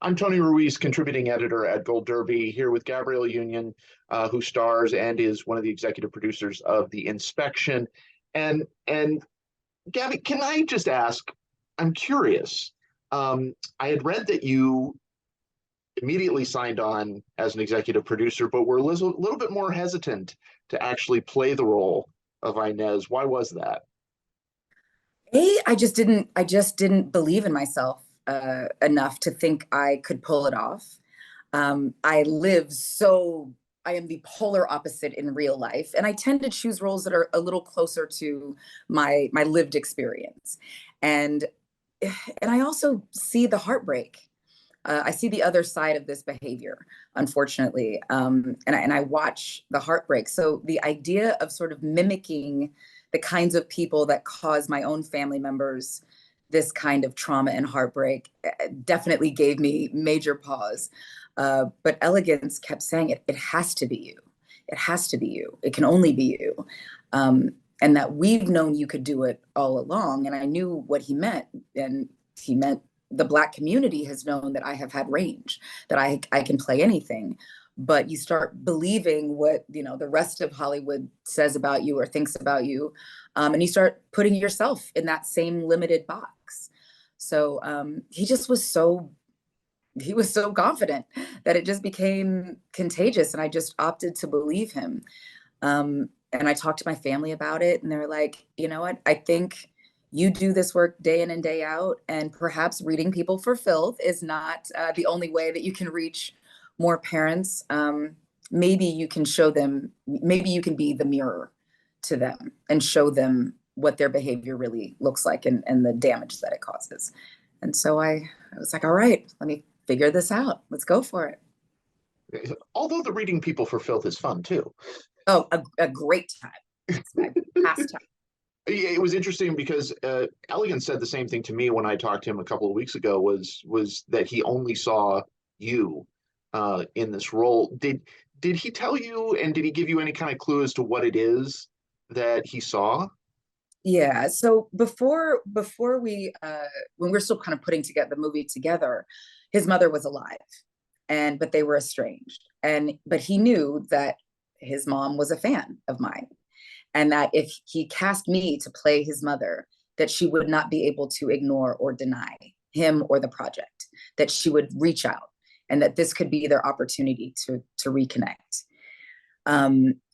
I'm Tony Ruiz, contributing editor at Gold Derby, here with Gabrielle Union, who stars and is one of the executive producers of The Inspection. And Gabby, can I just ask? I'm curious. I had read that you immediately signed on as an executive producer, but were a little bit more hesitant to actually play the role of Inez. Why was that? I just didn't believe in myself enough to think I could pull it off. I live so I am the polar opposite in real life, and I tend to choose roles that are a little closer to my lived experience. And and I also see the heartbreak. I see the other side of this behavior, unfortunately, and I watch the heartbreak. So the idea of sort of mimicking the kinds of people that cause my own family members this kind of trauma and heartbreak definitely gave me major pause. But Elegance kept saying it has to be you. It has to be you. It can only be you. And that we've known you could do it all along. And I knew what he meant. And he meant the Black community has known that I have had range, that I can play anything. But you start believing what the rest of Hollywood says about you or thinks about you, and you start putting yourself in that same limited box. So he was so confident that it just became contagious, and I just opted to believe him. And I talked to my family about it, and they're like, you know what? I think you do this work day in and day out, and perhaps reading people for filth is not the only way that you can reach more parents. Maybe you can show them, maybe you can be the mirror to them and show them what their behavior really looks like, and the damage that it causes. And so I was like, all right, let me figure this out. Let's go for it. Although the reading people for filth is fun too. Oh, a great time. It's my pastime. It was interesting because Elegant said the same thing to me when I talked to him a couple of weeks ago. Was that he only saw you in this role? Did he tell you, and did he give you any kind of clue as to what it is that he saw? Yeah. So before we when we're still kind of putting together the movie together, his mother was alive, and but they were estranged. But he knew that his mom was a fan of mine, and that if he cast me to play his mother, that she would not be able to ignore or deny him or the project, that she would reach out, and that this could be their opportunity to reconnect.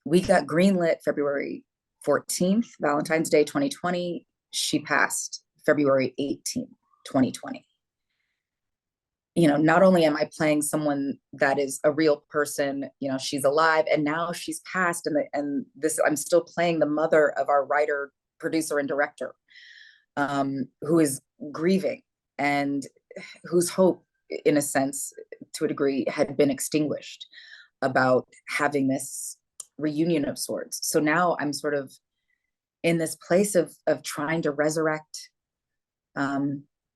We got greenlit February 14th, Valentine's Day 2020. She passed February 18th, 2020. Not only am I playing someone that is a real person, she's alive, and now she's passed, and this I'm still playing the mother of our writer, producer, and director, who is grieving, and whose hope, in a sense, to a degree, had been extinguished about having this reunion of sorts. So now I'm sort of in this place of trying to resurrect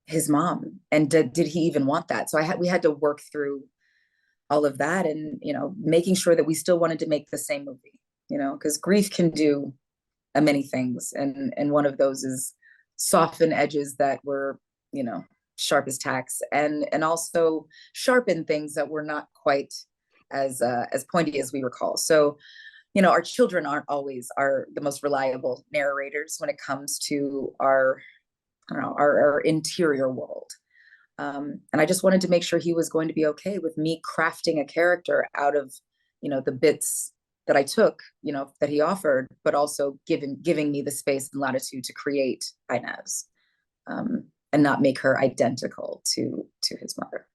his mom. And did he even want that? So we had to work through all of that, and making sure that we still wanted to make the same movie, because grief can do many things, and one of those is soften edges that were sharp as tacks, and also sharpen things that were not quite as pointy as we recall. So our children aren't always the most reliable narrators when it comes to our, I don't know, our interior world. And I just wanted to make sure he was going to be okay with me crafting a character out of, the bits that I took, that he offered, but also giving me the space and latitude to create Inez, and not make her identical to his mother.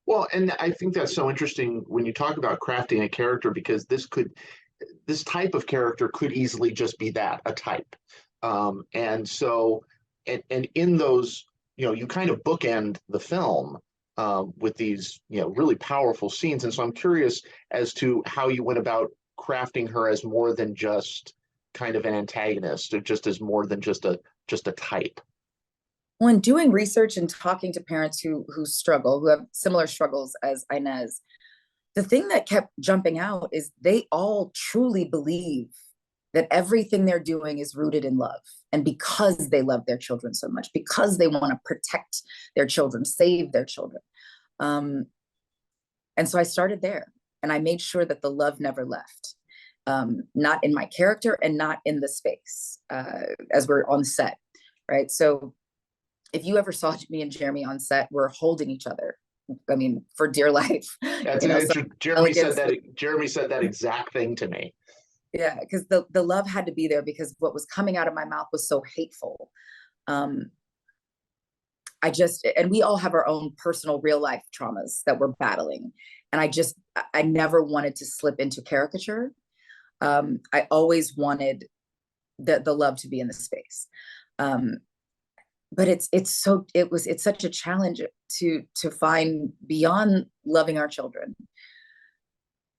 Well, and I think that's so interesting when you talk about crafting a character, because this type of character could easily just be that, a type. And so, and in those, you kind of bookend the film with these, really powerful scenes. And so I'm curious as to how you went about crafting her as more than just kind of an antagonist, or just as more than just a type. When doing research and talking to parents who struggle, who have similar struggles as Inez, the thing that kept jumping out is they all truly believe that everything they're doing is rooted in love. And because they love their children so much, because they want to protect their children, save their children, Um, and so I started there, and I made sure that the love never left. Not in my character and not in the space, as we're on set, right? So if you ever saw me and Jeremy on set, we're holding each other. I mean, for dear life. That's So Jeremy said elegance. that. Jeremy said that exact thing to me. Yeah, because the love had to be there, because what was coming out of my mouth was so hateful. Um, and we all have our own personal real life traumas that we're battling. And I never wanted to slip into caricature. I always wanted the love to be in the space. Um, but it's such a challenge to find beyond loving our children.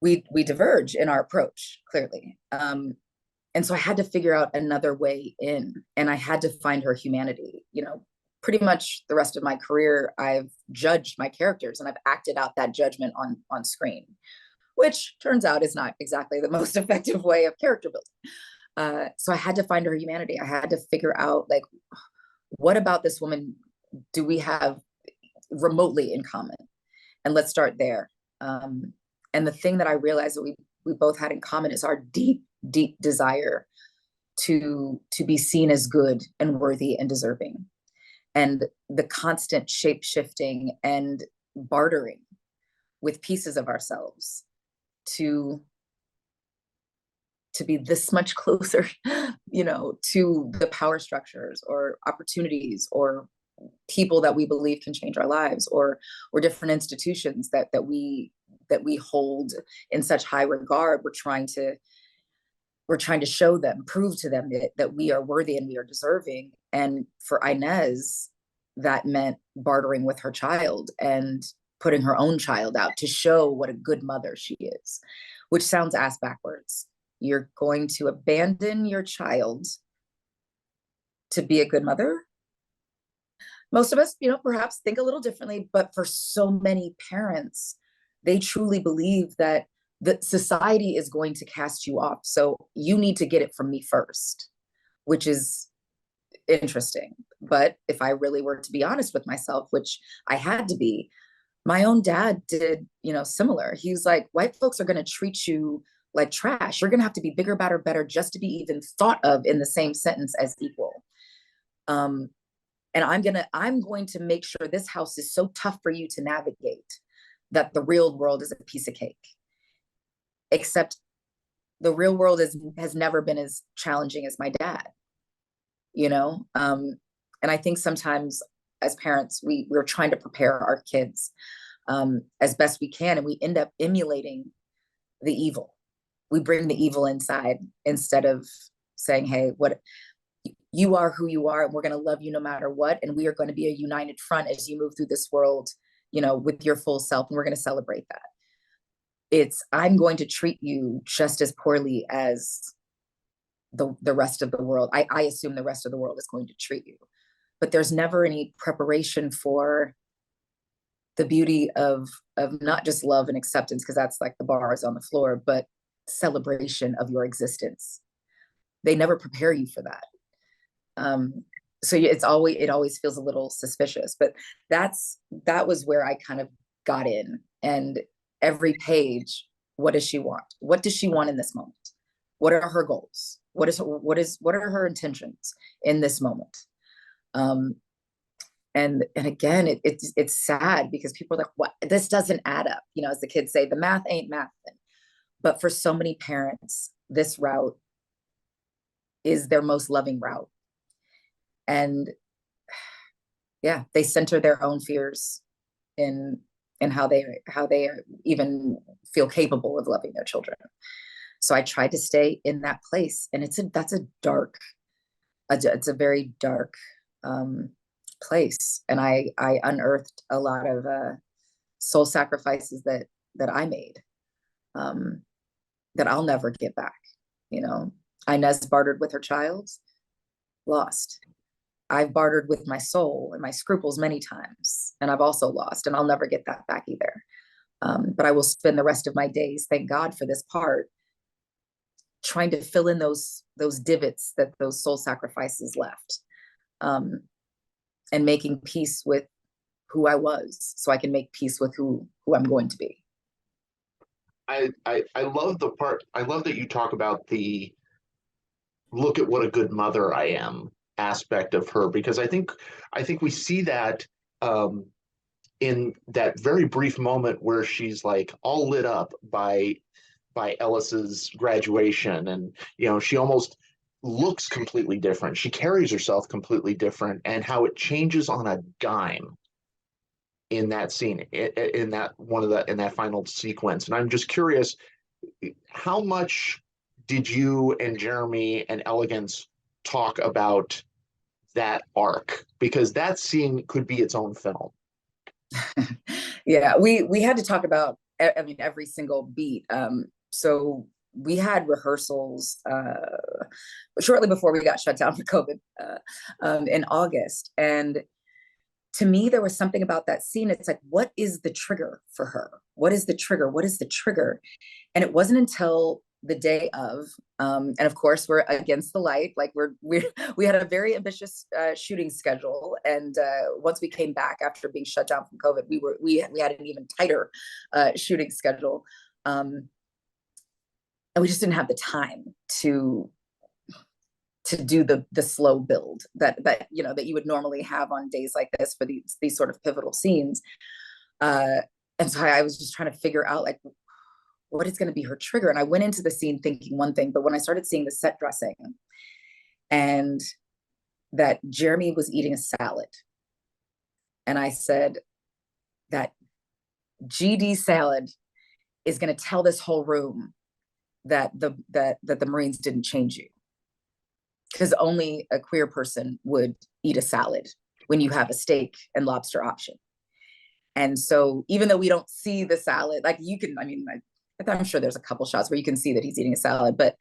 We diverge in our approach, clearly. And so I had to figure out another way in, and I had to find her humanity. Pretty much the rest of my career, I've judged my characters and I've acted out that judgment on screen, which turns out is not exactly the most effective way of character building. So I had to find her humanity. I had to figure out, like, what about this woman do we have remotely in common? And let's start there. And the thing that I realized that we both had in common is our deep, deep desire to be seen as good and worthy and deserving. And the constant shape shifting and bartering with pieces of ourselves to be this much closer, to the power structures or opportunities or people that we believe can change our lives, or different institutions that we hold in such high regard. We're trying to show them, prove to them that we are worthy and we are deserving. And for Inez, that meant bartering with her child and putting her own child out to show what a good mother she is, which sounds ass backwards. You're going to abandon your child to be a good mother? Most of us, perhaps think a little differently, but for so many parents, they truly believe that the society is going to cast you off. So you need to get it from me first, which is interesting. But if I really were to be honest with myself, which I had to be, my own dad did, similar. He was like, white folks are going to treat you like trash. You're going to have to be bigger, better, better just to be even thought of in the same sentence as equal. And I'm going to make sure this house is so tough for you to navigate that the real world is a piece of cake. Except the real world has never been as challenging as my dad, and I think sometimes as parents, we're trying to prepare our kids as best we can, and we end up emulating the evil. We bring the evil inside instead of saying, hey, what you are, who you are, and we're going to love you no matter what, and we are going to be a united front as you move through this world, with your full self, and we're going to celebrate that. I'm going to treat you just as poorly as the rest of the world. I assume the rest of the world is going to treat you, but there's never any preparation for the beauty of not just love and acceptance, because that's like the bar is on the floor, but celebration of your existence. They never prepare you for that. So it always feels a little suspicious, but that was where I kind of got in. And every page, what does she want? What does she want in this moment? What are her goals? What are her intentions in this moment? And again, it's sad because people are like, what, this doesn't add up. As the kids say, the math ain't math. But for so many parents, this route is their most loving route. And yeah, they center their own fears in how they even feel capable of loving their children. So I tried to stay in that place, and it's a very dark place. And I unearthed a lot of soul sacrifices that I made that I'll never get back. Inez bartered with her child, lost. I've bartered with my soul and my scruples many times, and I've also lost, and I'll never get that back either. But I will spend the rest of my days, thank God for this part, trying to fill in those divots that those soul sacrifices left, and making peace with who I was, so I can make peace with who I'm going to be. I love the part. I love that you talk about the look at what a good mother I am aspect of her, because I think we see that um, in that very brief moment where she's like all lit up by Ellis's graduation, and she almost looks completely different. She carries herself completely different, and how it changes on a dime in that scene, in that final sequence. And I'm just curious, how much did you and Jeremy and Elegance talk about that arc? Because that scene could be its own film. Yeah, we had to talk about, I mean, every single beat. So we had rehearsals shortly before we got shut down for COVID in August. And to me, there was something about that scene. It's like, what is the trigger for her? What is the trigger? What is the trigger? And it wasn't until the day of, and of course we're against the light. Like we had a very ambitious shooting schedule, and once we came back after being shut down from COVID, we had an even tighter shooting schedule, and we just didn't have the time to do the slow build that you would normally have on days like this for these sort of pivotal scenes. And so I was just trying to figure out, like, what is going to be her trigger. And I went into the scene thinking one thing, but when I started seeing the set dressing and that Jeremy was eating a salad, and I said that GD salad is going to tell this whole room that the Marines didn't change you, because only a queer person would eat a salad when you have a steak and lobster option. And so even though we don't see the salad, like you can, I mean, I'm sure there's a couple shots where you can see that he's eating a salad, but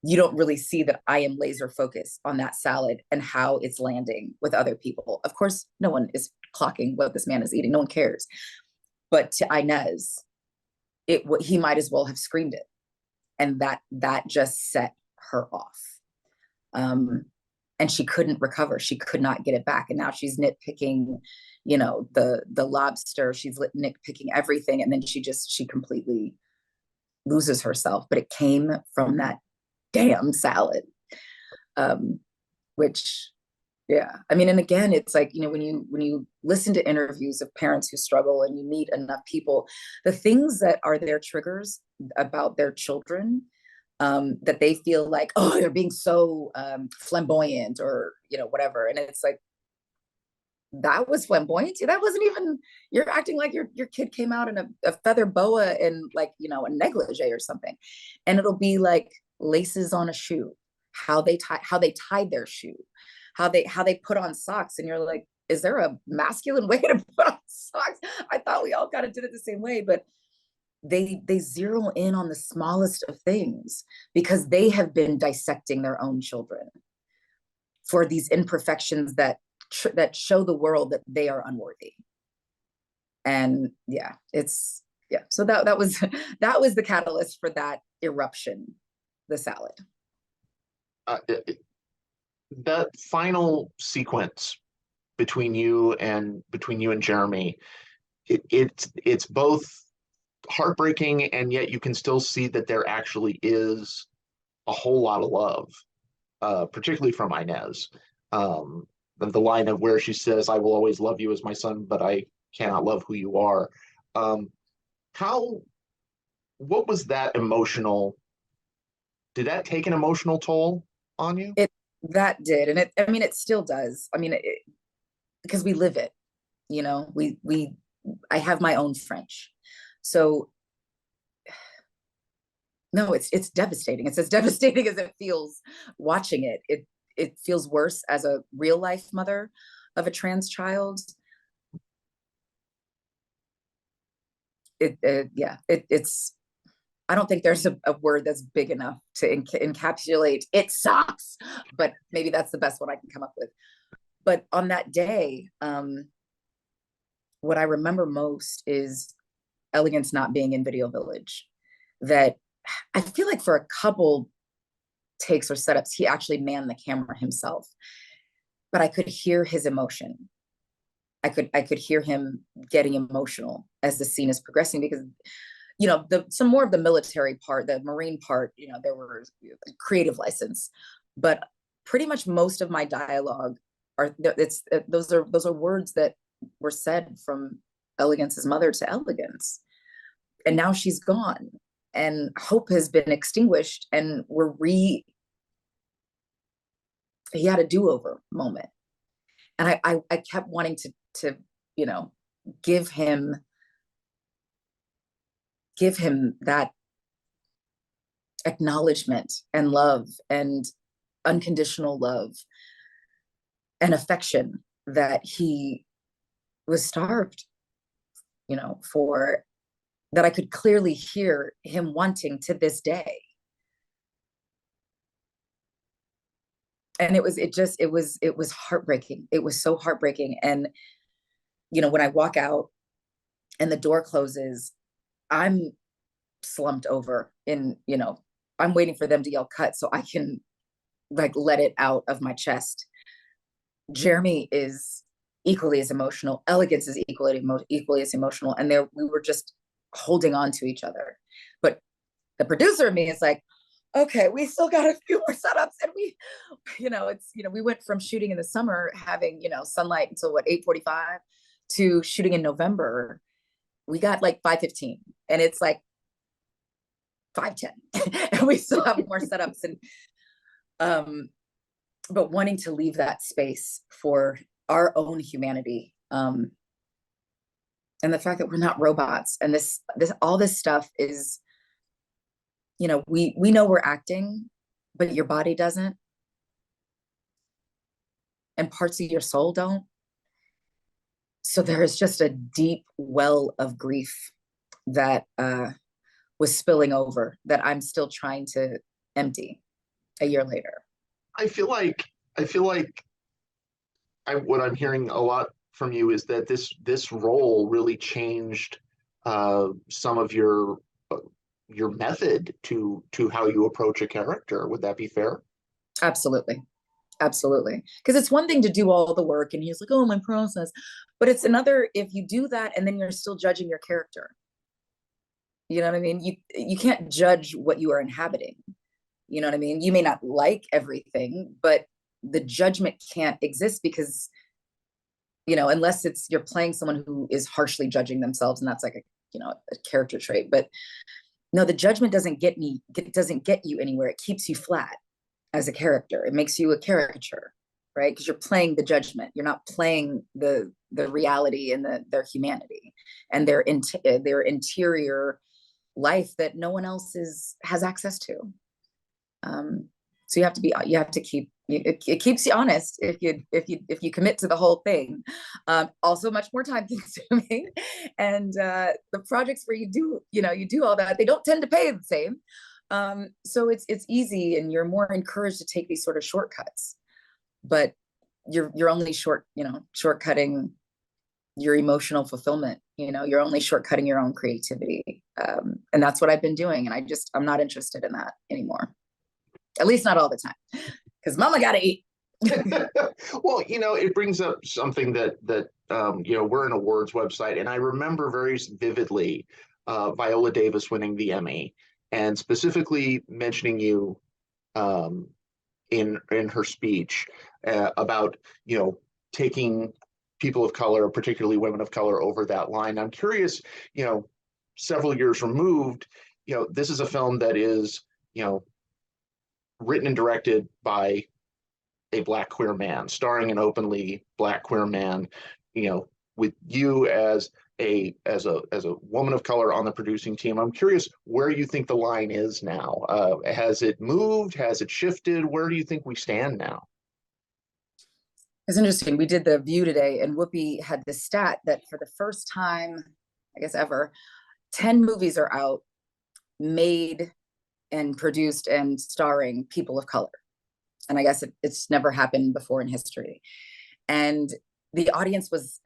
you don't really see that I am laser focused on that salad and how it's landing with other people. Of course, no one is clocking what this man is eating. No one cares. But to Inez, he might as well have screamed it. And that just set her off. And she couldn't recover. She could not get it back. And now she's nitpicking, the lobster, she's nitpicking everything. And then she completely loses herself, but it came from that damn salad. Which, yeah, I mean, and again, it's like, when you listen to interviews of parents who struggle and you meet enough people, the things that are their triggers about their children, that they feel like, oh, they're being so flamboyant or, whatever. And it's like, that was flamboyant. That wasn't even, you're acting like your kid came out in a feather boa and like, a negligee or something. And it'll be like laces on a shoe, how they tied their shoe, how they put on socks. And you're like, is there a masculine way to put on socks? I thought we all kind of did it the same way, but they zero in on the smallest of things because they have been dissecting their own children for these imperfections that show the world that they are unworthy. And so that was the catalyst for that eruption, the salad. That final sequence between you and Jeremy, it's both heartbreaking, and yet you can still see that there actually is a whole lot of love, particularly from Inez. The line of where she says, "I will always love you as my son, but I cannot love who you are." What was that emotional? Did that take an emotional toll on you? That did, and it still does. I mean, because we live it, I have my own French. So no, it's devastating. It's as devastating as it feels watching it. It feels worse as a real life mother of a trans child. It's I don't think there's a word that's big enough to encapsulate it sucks, but maybe that's the best one I can come up with. But on that day, what I remember most is Elegance not being in Video Village. That I feel like for a couple takes or setups, he actually manned the camera himself, but I could hear his emotion. I could hear him getting emotional as the scene is progressing, because you know, some more of the military part, the Marine part, you know, there were creative license, but pretty much most of my dialogue those are words that were said from Elegance's mother to Elegance, and now she's gone, and hope has been extinguished, and he had a do-over moment, and I kept wanting to you know give him that acknowledgement and love and unconditional love and affection that he was starved, you know, for, that I could clearly hear him wanting to this day. And it was heartbreaking. It was so heartbreaking. And, you know, when I walk out and the door closes, I'm slumped over in, you know, I'm waiting for them to yell cut so I can like let it out of my chest. Jeremy is equally as emotional. Elegance is equally as emotional. And we were just holding on to each other. But the producer of me is like, okay, we still got a few more setups. And we, you know, we went from shooting in the summer, having, you know, sunlight until what, 8:45, to shooting in November. We got like 5:15, and it's like 5:10 and we still have more setups. And but wanting to leave that space for our own humanity, and the fact that we're not robots, and this all this stuff is, you know, we know we're acting, but your body doesn't, and parts of your soul don't. So there is just a deep well of grief that was spilling over, that I'm still trying to empty a year later. I feel like what I'm hearing a lot from you is that this role really changed some of your method to how you approach a character. Would that be fair? Absolutely. Absolutely. Because it's one thing to do all the work and he's like, oh, my process. But it's another if you do that and then you're still judging your character. You know what I mean? You can't judge what you are inhabiting. You know what I mean? You may not like everything, but the judgment can't exist because, you know, unless you're playing someone who is harshly judging themselves, and that's like a character trait. But no, the judgment doesn't get you anywhere. It keeps you flat as a character. It makes you a caricature, right? Because you're playing the judgment. You're not playing the reality and their humanity and their interior life that no one else has access to. So you have to keep it keeps you honest if you commit to the whole thing. Also much more time consuming, and the projects where you do all that, they don't tend to pay the same. So it's easy, and you're more encouraged to take these sort of shortcuts, but you're only shortcutting your emotional fulfillment. You're only shortcutting your own creativity, and that's what I've been doing, and I'm not interested in that anymore. At least not all the time, because mama gotta eat. Well, it brings up something that we're an awards website, and I remember very vividly Viola Davis winning the Emmy, and specifically mentioning you in her speech about taking people of color, particularly women of color, over that line. I'm curious, several years removed, this is a film that is written and directed by a Black queer man, starring an openly Black queer man, with you as a woman of color on the producing team. I'm curious where you think the line is now. Has it moved? Has it shifted? Where do you think we stand now? It's interesting. We did The View today, and Whoopi had this stat that for the first time, I guess ever, 10 movies are out made and produced and starring people of color. And I guess it's never happened before in history. And the audience was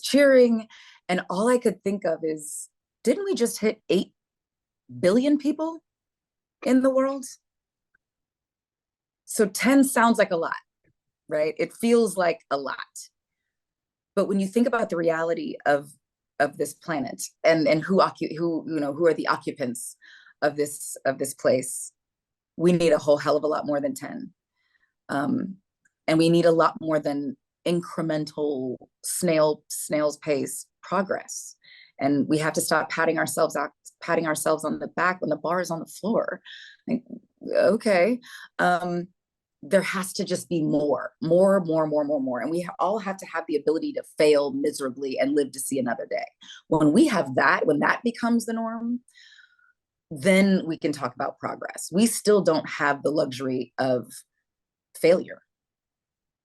cheering. And all I could think of is, didn't we just hit 8 billion people in the world? So 10 sounds like a lot, right? It feels like a lot. But when you think about the reality of this planet, and who are the occupants of this place, we need a whole hell of a lot more than 10. And we need a lot more than incremental snail's pace progress. And we have to stop patting ourselves on the back when the bar is on the floor. Like, okay. There has to just be more. And we all have to have the ability to fail miserably and live to see another day. When that becomes the norm, then we can talk about progress. We still don't have the luxury of failure.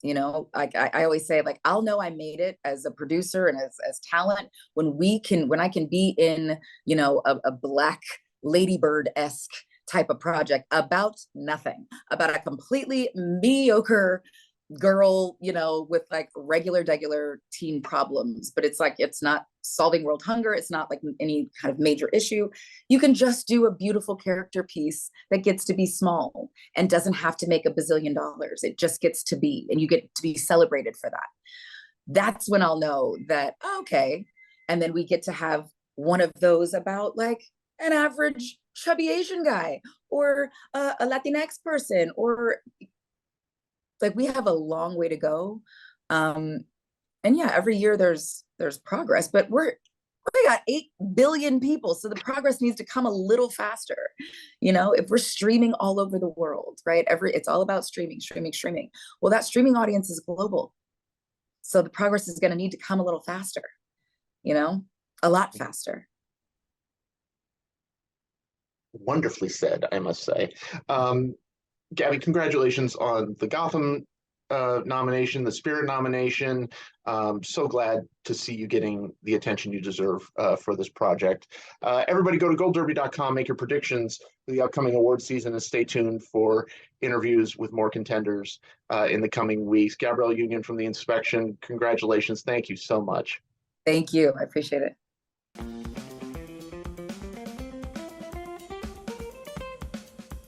You know, I always say, like, I'll know I made it as a producer and as talent when I can be in, you know, a Black Ladybird-esque type of project about nothing, about a completely mediocre girl, you know, with like regular teen problems. But it's like, it's not solving world hunger. It's not like any kind of major issue. You can just do a beautiful character piece that gets to be small and doesn't have to make $1 bazillion. It just gets to be, and you get to be celebrated for that. That's when I'll know that, okay. And then we get to have one of those about like an average chubby Asian guy or a Latinx person, or like, we have a long way to go. And yeah, every year there's progress, but we got 8 billion people, so the progress needs to come a little faster. You know, if we're streaming all over the world, right? It's all about streaming. Well, that streaming audience is global, so the progress is going to need to come a little faster. You know, a lot faster. Wonderfully said, I must say. Gabby, congratulations on the Gotham nomination, the Spirit nomination. So glad to see you getting the attention you deserve for this project. Everybody go to goldderby.com, make your predictions for the upcoming award season, and stay tuned for interviews with more contenders in the coming weeks. Gabrielle Union from The Inspection, congratulations. Thank you so much. Thank you. I appreciate it.